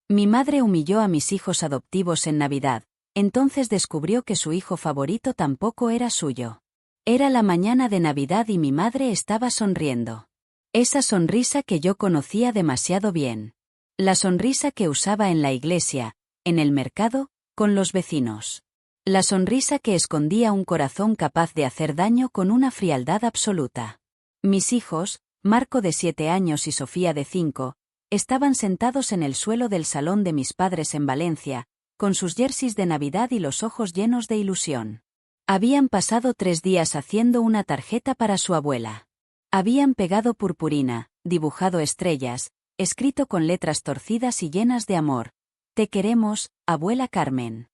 Mi madre humilló a mis hijos adoptivos en Navidad, entonces descubrió que su hijo favorito tampoco era suyo. Era la mañana de Navidad y mi madre estaba sonriendo. Esa sonrisa que yo conocía demasiado bien. La sonrisa que usaba en la iglesia, en el mercado, con los vecinos. La sonrisa que escondía un corazón capaz de hacer daño con una frialdad absoluta. Mis hijos, Marco de 7 años y Sofía de 5, estaban sentados en el suelo del salón de mis padres en Valencia, con sus jerseys de Navidad y los ojos llenos de ilusión. Habían pasado 3 días haciendo una tarjeta para su abuela. Habían pegado purpurina, dibujado estrellas, escrito con letras torcidas y llenas de amor: «Te queremos, abuela Carmen».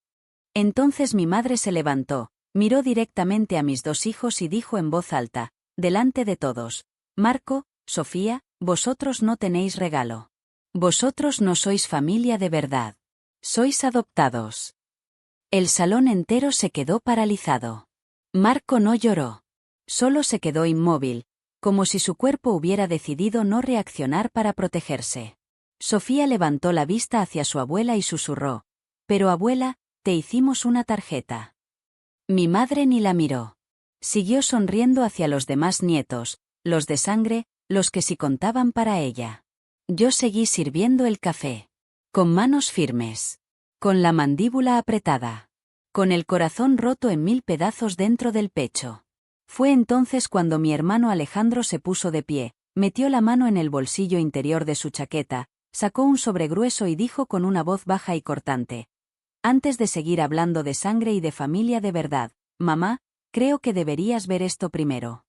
Entonces mi madre se levantó, miró directamente a mis 2 hijos y dijo en voz alta, delante de todos: «Marco, Sofía, vosotros no tenéis regalo. Vosotros no sois familia de verdad. Sois adoptados». El salón entero se quedó paralizado. Marco no lloró. Solo se quedó inmóvil, como si su cuerpo hubiera decidido no reaccionar para protegerse. Sofía levantó la vista hacia su abuela y susurró: «Pero abuela, te hicimos una tarjeta». Mi madre ni la miró. Siguió sonriendo hacia los demás nietos, los de sangre, los que sí contaban para ella. Yo seguí sirviendo el café. Con manos firmes. Con la mandíbula apretada. Con el corazón roto en 1000 pedazos dentro del pecho. Fue entonces cuando mi hermano Alejandro se puso de pie, metió la mano en el bolsillo interior de su chaqueta, sacó un sobre grueso y dijo con una voz baja y cortante: «Antes de seguir hablando de sangre y de familia de verdad, mamá, creo que deberías ver esto primero.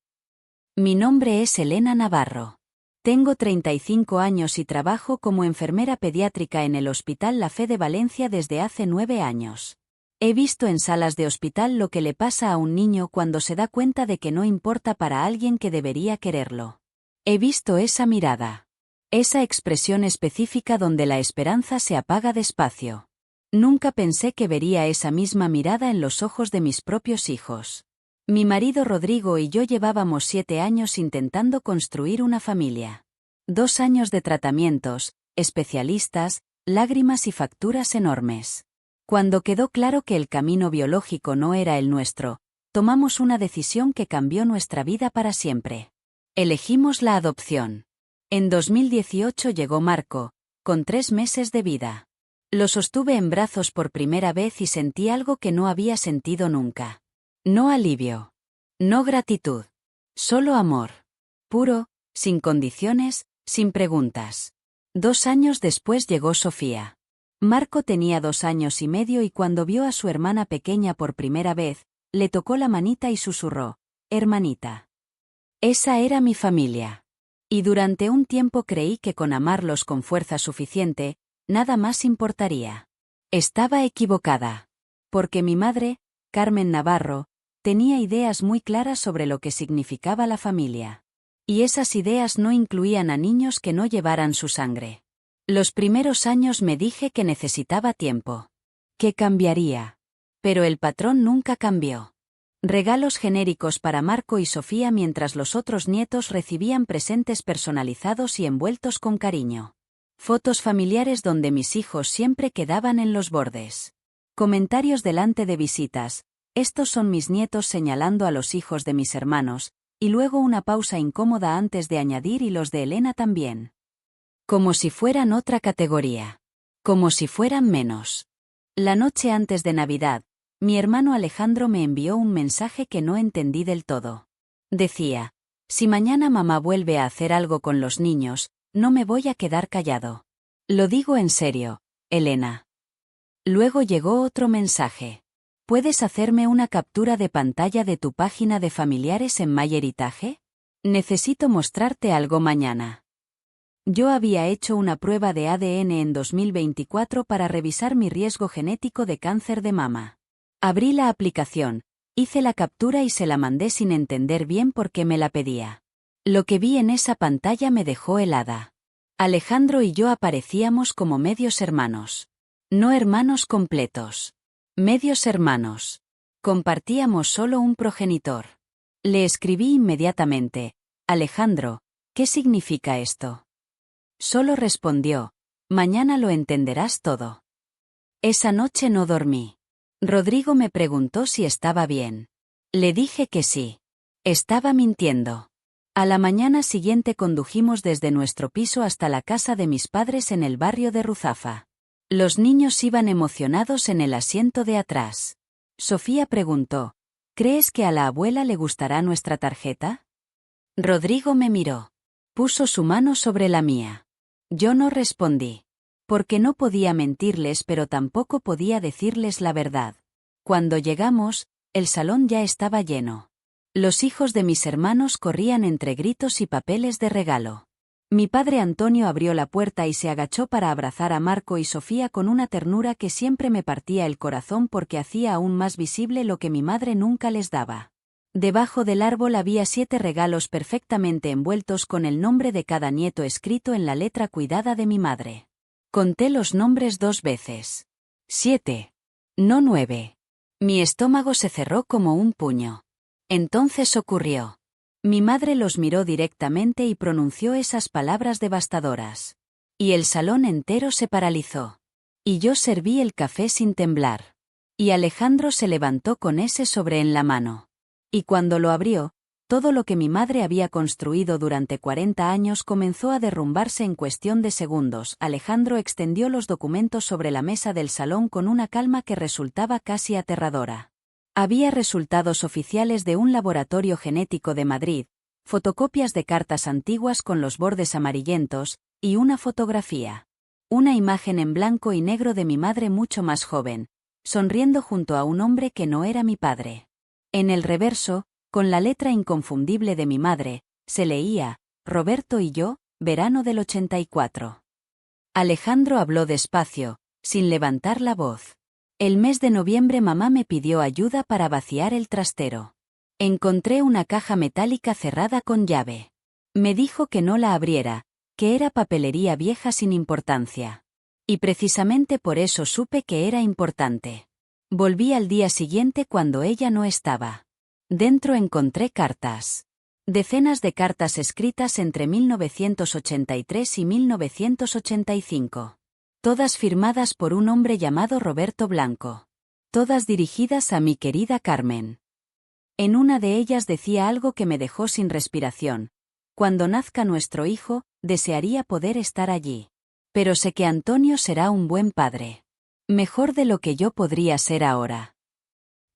Mi nombre es Elena Navarro. Tengo 35 años y trabajo como enfermera pediátrica en el Hospital La Fe de Valencia desde hace 9 años. He visto en salas de hospital lo que le pasa a un niño cuando se da cuenta de que no importa para alguien que debería quererlo. He visto esa mirada. Esa expresión específica donde la esperanza se apaga despacio. Nunca pensé que vería esa misma mirada en los ojos de mis propios hijos. Mi marido Rodrigo y yo llevábamos 7 años intentando construir una familia. 2 años de tratamientos, especialistas, lágrimas y facturas enormes. Cuando quedó claro que el camino biológico no era el nuestro, tomamos una decisión que cambió nuestra vida para siempre. Elegimos la adopción. En 2018 llegó Marco, con 3 meses de vida. Lo sostuve en brazos por primera vez y sentí algo que no había sentido nunca. No alivio. No gratitud. Solo amor. Puro, sin condiciones, sin preguntas. 2 años después llegó Sofía. Marco tenía 2 años y medio y cuando vio a su hermana pequeña por primera vez, le tocó la manita y susurró: «Hermanita». Esa era mi familia. Y durante un tiempo creí que con amarlos con fuerza suficiente, nada más importaría. Estaba equivocada. Porque mi madre, Carmen Navarro, tenía ideas muy claras sobre lo que significaba la familia. Y esas ideas no incluían a niños que no llevaran su sangre. Los primeros años me dije que necesitaba tiempo. Que cambiaría. Pero el patrón nunca cambió. Regalos genéricos para Marco y Sofía mientras los otros nietos recibían presentes personalizados y envueltos con cariño. Fotos familiares donde mis hijos siempre quedaban en los bordes. Comentarios delante de visitas: «Estos son mis nietos», señalando a los hijos de mis hermanos, y luego una pausa incómoda antes de añadir: «Y los de Elena también». Como si fueran otra categoría. Como si fueran menos. La noche antes de Navidad, mi hermano Alejandro me envió un mensaje que no entendí del todo. Decía: «Si mañana mamá vuelve a hacer algo con los niños, no me voy a quedar callado. Lo digo en serio, Elena». Luego llegó otro mensaje: «¿Puedes hacerme una captura de pantalla de tu página de familiares en MyHeritage? Necesito mostrarte algo mañana». Yo había hecho una prueba de ADN en 2024 para revisar mi riesgo genético de cáncer de mama. Abrí la aplicación, hice la captura y se la mandé sin entender bien por qué me la pedía. Lo que vi en esa pantalla me dejó helada. Alejandro y yo aparecíamos como medios hermanos. No hermanos completos. Medios hermanos. Compartíamos solo un progenitor. Le escribí inmediatamente: «Alejandro, ¿qué significa esto?». Solo respondió: Mañana lo entenderás todo. Esa noche no dormí. Rodrigo me preguntó si estaba bien. Le dije que sí. Estaba mintiendo. A la mañana siguiente condujimos desde nuestro piso hasta la casa de mis padres en el barrio de Ruzafa. Los niños iban emocionados en el asiento de atrás. Sofía preguntó, ¿crees que a la abuela le gustará nuestra tarjeta? Rodrigo me miró. Puso su mano sobre la mía. Yo no respondí. Porque no podía mentirles, pero tampoco podía decirles la verdad. Cuando llegamos, el salón ya estaba lleno. Los hijos de mis hermanos corrían entre gritos y papeles de regalo. Mi padre Antonio abrió la puerta y se agachó para abrazar a Marco y Sofía con una ternura que siempre me partía el corazón porque hacía aún más visible lo que mi madre nunca les daba. Debajo del árbol había 7 regalos perfectamente envueltos con el nombre de cada nieto escrito en la letra cuidada de mi madre. Conté los nombres 2 veces. 7. No 9. Mi estómago se cerró como un puño. Entonces ocurrió. Mi madre los miró directamente y pronunció esas palabras devastadoras. Y el salón entero se paralizó. Y yo serví el café sin temblar. Y Alejandro se levantó con ese sobre en la mano. Y cuando lo abrió, todo lo que mi madre había construido durante 40 años comenzó a derrumbarse en cuestión de segundos. Alejandro extendió los documentos sobre la mesa del salón con una calma que resultaba casi aterradora. Había resultados oficiales de un laboratorio genético de Madrid, fotocopias de cartas antiguas con los bordes amarillentos, y una fotografía. Una imagen en blanco y negro de mi madre mucho más joven, sonriendo junto a un hombre que no era mi padre. En el reverso, con la letra inconfundible de mi madre, se leía, Roberto y yo, verano del 84. Alejandro habló despacio, sin levantar la voz. El mes de noviembre mamá me pidió ayuda para vaciar el trastero. Encontré una caja metálica cerrada con llave. Me dijo que no la abriera, que era papelería vieja sin importancia. Y precisamente por eso supe que era importante. Volví al día siguiente cuando ella no estaba. Dentro encontré cartas. Decenas de cartas escritas entre 1983 y 1985. Todas firmadas por un hombre llamado Roberto Blanco. Todas dirigidas a mi querida Carmen. En una de ellas decía algo que me dejó sin respiración. Cuando nazca nuestro hijo, desearía poder estar allí. Pero sé que Antonio será un buen padre. Mejor de lo que yo podría ser ahora.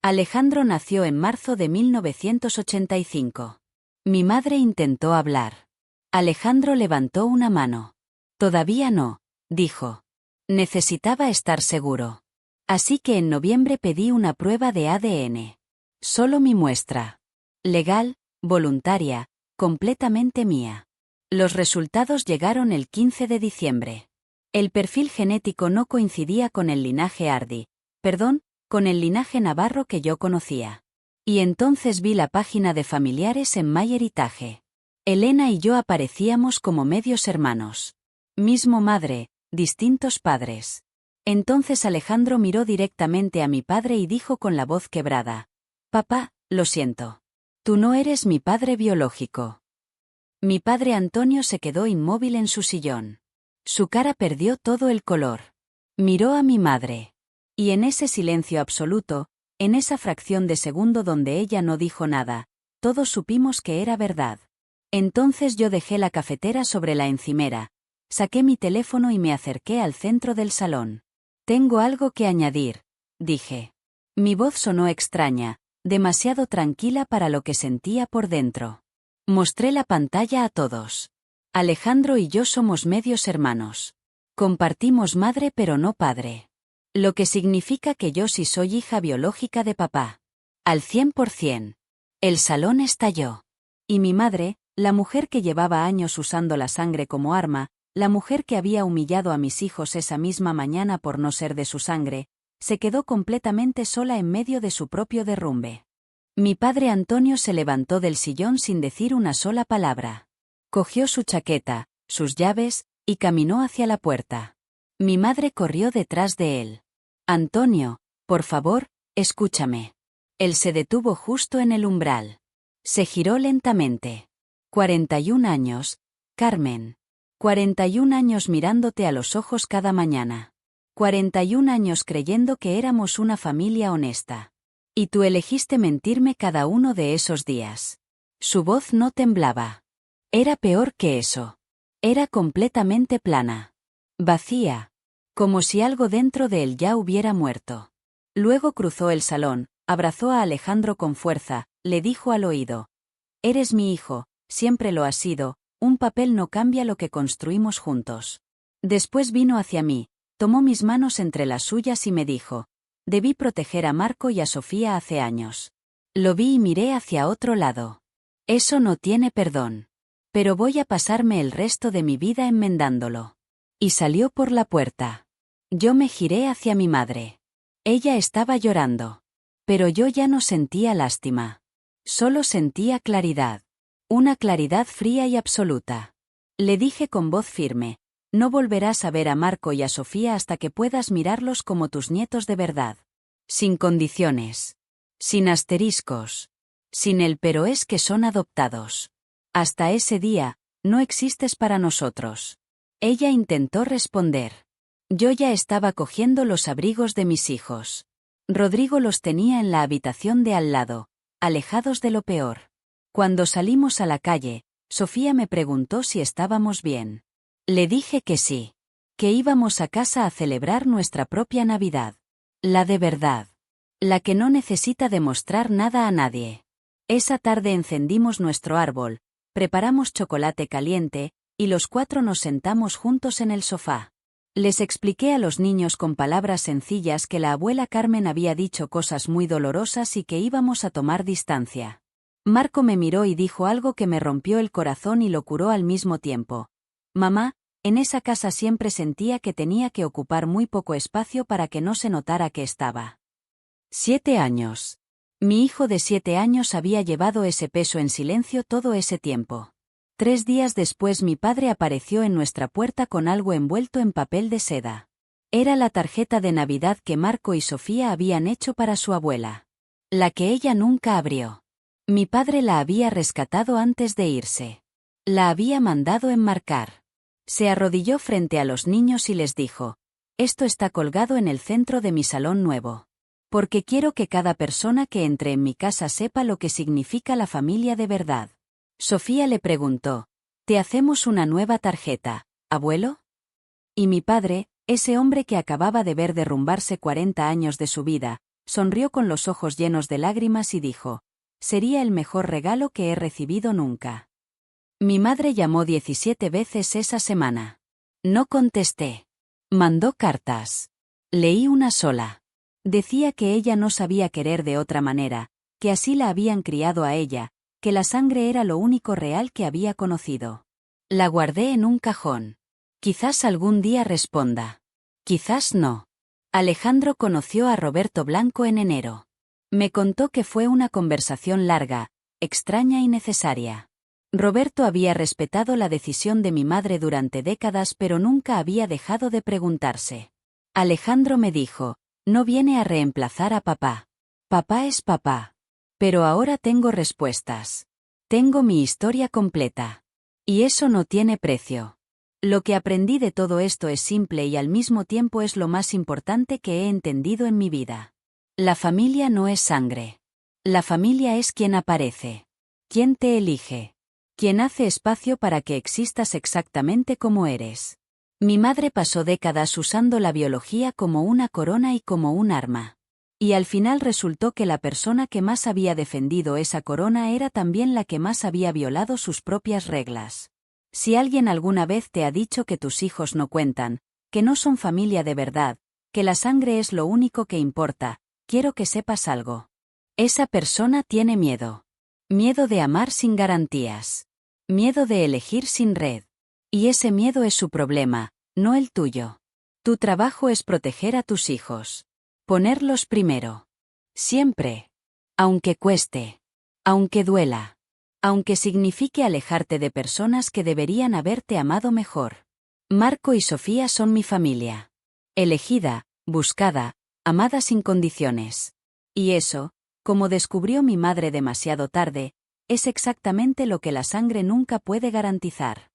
Alejandro nació en marzo de 1985. Mi madre intentó hablar. Alejandro levantó una mano. Todavía no, dijo. Necesitaba estar seguro. Así que en noviembre pedí una prueba de ADN. Solo mi muestra. Legal, voluntaria, completamente mía. Los resultados llegaron el 15 de diciembre. El perfil genético no coincidía con el linaje con el linaje navarro que yo conocía. Y entonces vi la página de familiares en MyHeritage. Elena y yo aparecíamos como medios hermanos. Mismo madre, distintos padres. Entonces Alejandro miró directamente a mi padre y dijo con la voz quebrada: Papá, lo siento. Tú no eres mi padre biológico. Mi padre Antonio se quedó inmóvil en su sillón. Su cara perdió todo el color. Miró a mi madre. Y en ese silencio absoluto, en esa fracción de segundo donde ella no dijo nada, todos supimos que era verdad. Entonces yo dejé la cafetera sobre la encimera, saqué mi teléfono y me acerqué al centro del salón. Tengo algo que añadir, dije. Mi voz sonó extraña, demasiado tranquila para lo que sentía por dentro. Mostré la pantalla a todos. Alejandro y yo somos medios hermanos. Compartimos madre pero no padre. Lo que significa que yo sí soy hija biológica de papá. Al 100%. El salón estalló. Y mi madre, la mujer que llevaba años usando la sangre como arma, la mujer que había humillado a mis hijos esa misma mañana por no ser de su sangre, se quedó completamente sola en medio de su propio derrumbe. Mi padre Antonio se levantó del sillón sin decir una sola palabra. Cogió su chaqueta, sus llaves, y caminó hacia la puerta. Mi madre corrió detrás de él. Antonio, por favor, escúchame. Él se detuvo justo en el umbral. Se giró lentamente. 41 años, Carmen. 41 años mirándote a los ojos cada mañana. 41 años creyendo que éramos una familia honesta. Y tú elegiste mentirme cada uno de esos días. Su voz no temblaba. Era peor que eso. Era completamente plana. Vacía. Como si algo dentro de él ya hubiera muerto. Luego cruzó el salón, abrazó a Alejandro con fuerza, le dijo al oído. Eres mi hijo, siempre lo has sido, un papel no cambia lo que construimos juntos. Después vino hacia mí, tomó mis manos entre las suyas y me dijo. Debí proteger a Marco y a Sofía hace años. Lo vi y miré hacia otro lado. Eso no tiene perdón. Pero voy a pasarme el resto de mi vida enmendándolo. Y salió por la puerta. Yo me giré hacia mi madre. Ella estaba llorando. Pero yo ya no sentía lástima. Solo sentía claridad. Una claridad fría y absoluta. Le dije con voz firme, no volverás a ver a Marco y a Sofía hasta que puedas mirarlos como tus nietos de verdad. Sin condiciones. Sin asteriscos. Sin el pero es que son adoptados. Hasta ese día, no existes para nosotros. Ella intentó responder. Yo ya estaba cogiendo los abrigos de mis hijos. Rodrigo los tenía en la habitación de al lado, alejados de lo peor. Cuando salimos a la calle, Sofía me preguntó si estábamos bien. Le dije que sí. Que íbamos a casa a celebrar nuestra propia Navidad. La de verdad. La que no necesita demostrar nada a nadie. Esa tarde encendimos nuestro árbol, preparamos chocolate caliente, y los 4 nos sentamos juntos en el sofá. Les expliqué a los niños con palabras sencillas que la abuela Carmen había dicho cosas muy dolorosas y que íbamos a tomar distancia. Marco me miró y dijo algo que me rompió el corazón y lo curó al mismo tiempo. Mamá, en esa casa siempre sentía que tenía que ocupar muy poco espacio para que no se notara que estaba. 7 años. Mi hijo de 7 años había llevado ese peso en silencio todo ese tiempo. 3 días después mi padre apareció en nuestra puerta con algo envuelto en papel de seda. Era la tarjeta de Navidad que Marco y Sofía habían hecho para su abuela. La que ella nunca abrió. Mi padre la había rescatado antes de irse. La había mandado enmarcar. Se arrodilló frente a los niños y les dijo, esto está colgado en el centro de mi salón nuevo. Porque quiero que cada persona que entre en mi casa sepa lo que significa la familia de verdad. Sofía le preguntó, ¿te hacemos una nueva tarjeta, abuelo? Y mi padre, ese hombre que acababa de ver derrumbarse 40 años de su vida, sonrió con los ojos llenos de lágrimas y dijo, sería el mejor regalo que he recibido nunca. Mi madre llamó 17 veces esa semana. No contesté. Mandó cartas. Leí una sola. Decía que ella no sabía querer de otra manera, que así la habían criado a ella, que la sangre era lo único real que había conocido. La guardé en un cajón. Quizás algún día responda. Quizás no. Alejandro conoció a Roberto Blanco en enero. Me contó que fue una conversación larga, extraña y necesaria. Roberto había respetado la decisión de mi madre durante décadas pero nunca había dejado de preguntarse. Alejandro me dijo, no viene a reemplazar a papá. Papá es papá. Pero ahora tengo respuestas. Tengo mi historia completa. Y eso no tiene precio. Lo que aprendí de todo esto es simple y al mismo tiempo es lo más importante que he entendido en mi vida. La familia no es sangre. La familia es quien aparece. Quien te elige. Quien hace espacio para que existas exactamente como eres. Mi madre pasó décadas usando la biología como una corona y como un arma. Y al final resultó que la persona que más había defendido esa corona era también la que más había violado sus propias reglas. Si alguien alguna vez te ha dicho que tus hijos no cuentan, que no son familia de verdad, que la sangre es lo único que importa, quiero que sepas algo. Esa persona tiene miedo. Miedo de amar sin garantías. Miedo de elegir sin red. Y ese miedo es su problema, no el tuyo. Tu trabajo es proteger a tus hijos. Ponerlos primero. Siempre. Aunque cueste. Aunque duela. Aunque signifique alejarte de personas que deberían haberte amado mejor. Marco y Sofía son mi familia. Elegida, buscada, amada sin condiciones. Y eso, como descubrió mi madre demasiado tarde, es exactamente lo que la sangre nunca puede garantizar.